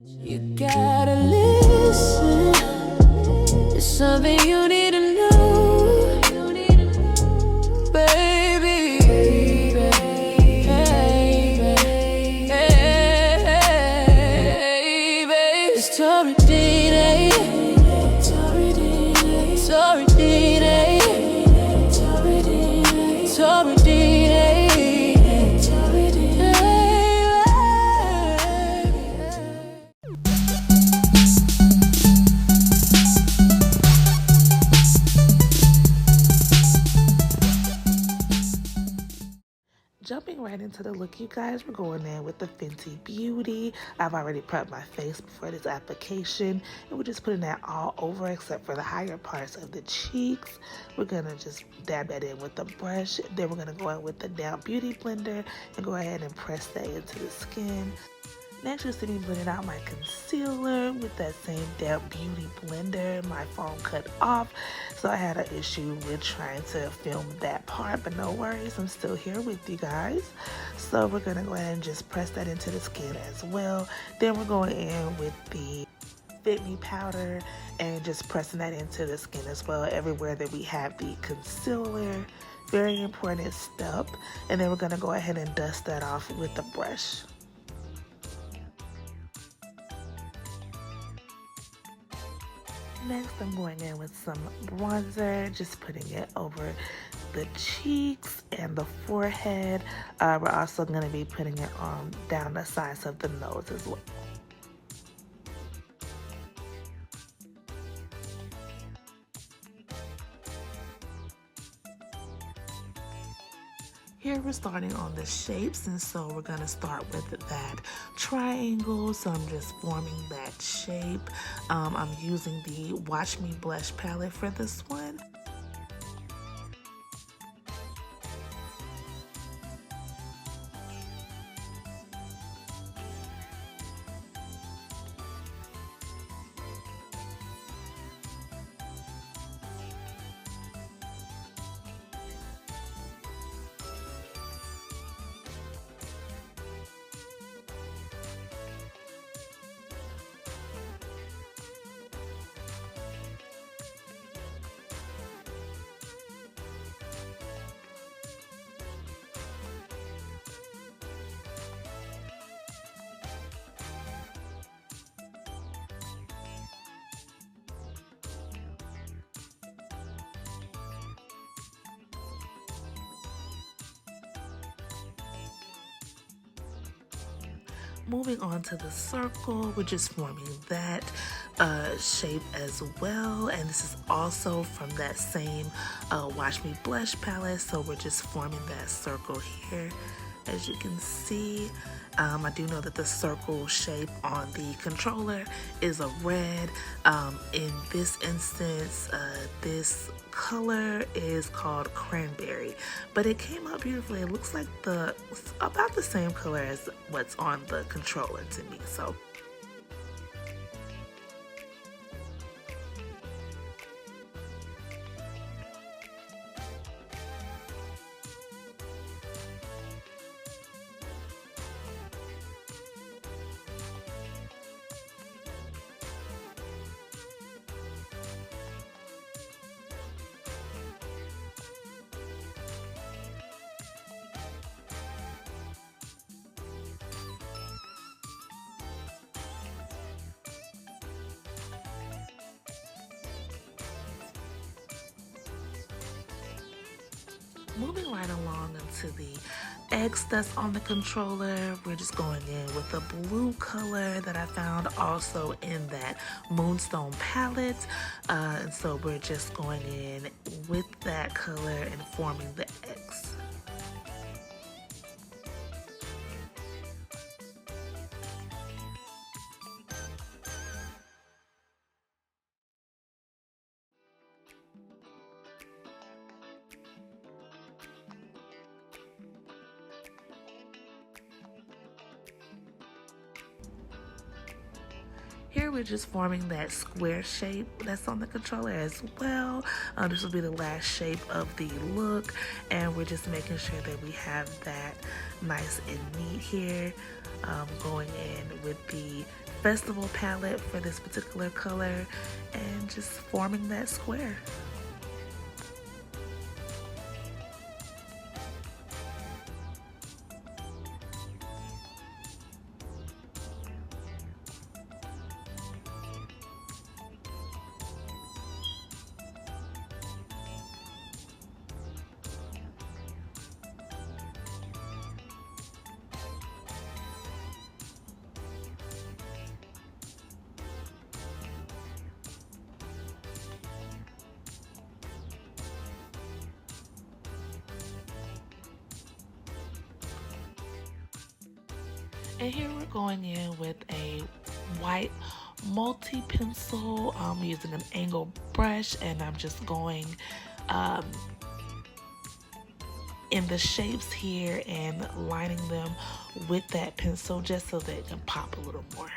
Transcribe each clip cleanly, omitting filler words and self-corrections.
You gotta listen. It's something you need to know, baby. It's Toradine, Toradine, Toradine. Jumping right into the look, you guys, we're going in with the Fenty Beauty. I've already prepped my face before this application, and we're just putting that all over except for the higher parts of the cheeks. We're gonna just dab that in with the brush. Then we're gonna go in with the Damp Beauty Blender and go ahead and press that into the skin. Next, you'll see me blending out my concealer with that same Damp Beauty blender. My phone cut off, so I had an issue with trying to film that part, but no worries, I'm still here with you guys. So we're gonna go ahead and just press that into the skin as well. Then we're going in with the Fit Me powder and just pressing that into the skin as well, everywhere that we have the concealer. Very important step. And then we're gonna go ahead and dust that off with the brush. Next, I'm going in with some bronzer, just putting it over the cheeks and the forehead. We're also going to be putting it on down the sides of the nose as well. Here we're starting on the shapes, and so we're going to start with that triangle. So I'm just forming that shape. I'm using the Watch Me Blush palette for this one. Moving on to the circle, we're just forming that shape as well, and this is also from that same Watch Me Blush palette, so we're just forming that circle here. As you can see, I do know that the circle shape on the controller is a red. In this instance, this color is called Cranberry, but it came out beautifully. It looks like about the same color as what's on the controller to me. So moving right along into the X that's on the controller, we're just going in with the blue color that I found also in that Moonstone palette. And so we're just going in with that color and forming the X. Here here we're just forming that square shape that's on the controller as well. This will be the last shape of the look, and we're just making sure that we have that nice and neat here. Going in with the Festival palette for this particular color and just forming that square. And here we're going in with a white multi-pencil. I'm using an angled brush, and I'm just going in the shapes here and lining them with that pencil just so that it can pop a little more.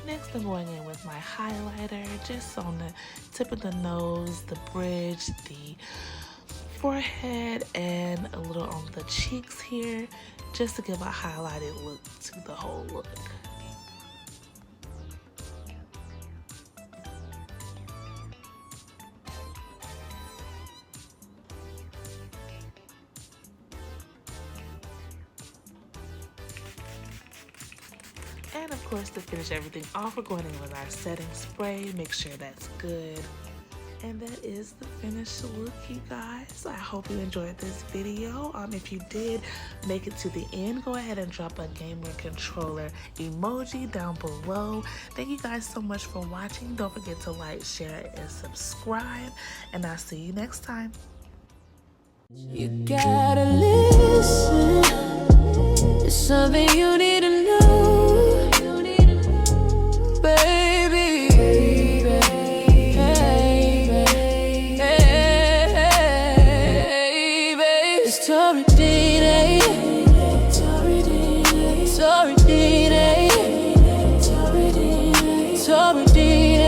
Next, I'm going in with my highlighter just on the tip of the nose, the bridge, the forehead, and a little on the cheeks here, just to give a highlighted look to the whole look. And of course, to finish everything off, we're going in with our setting spray. Make sure that's good. And that is the finished look, you guys. I hope you enjoyed this video. If you did make it to the end, go ahead and drop a gamer controller emoji down below. Thank you guys so much for watching. Don't forget to like, share, and subscribe. And I'll see you next time. You gotta listen. It's something you need to know, baby. It's Tori Day. Tori Day. Tori Day.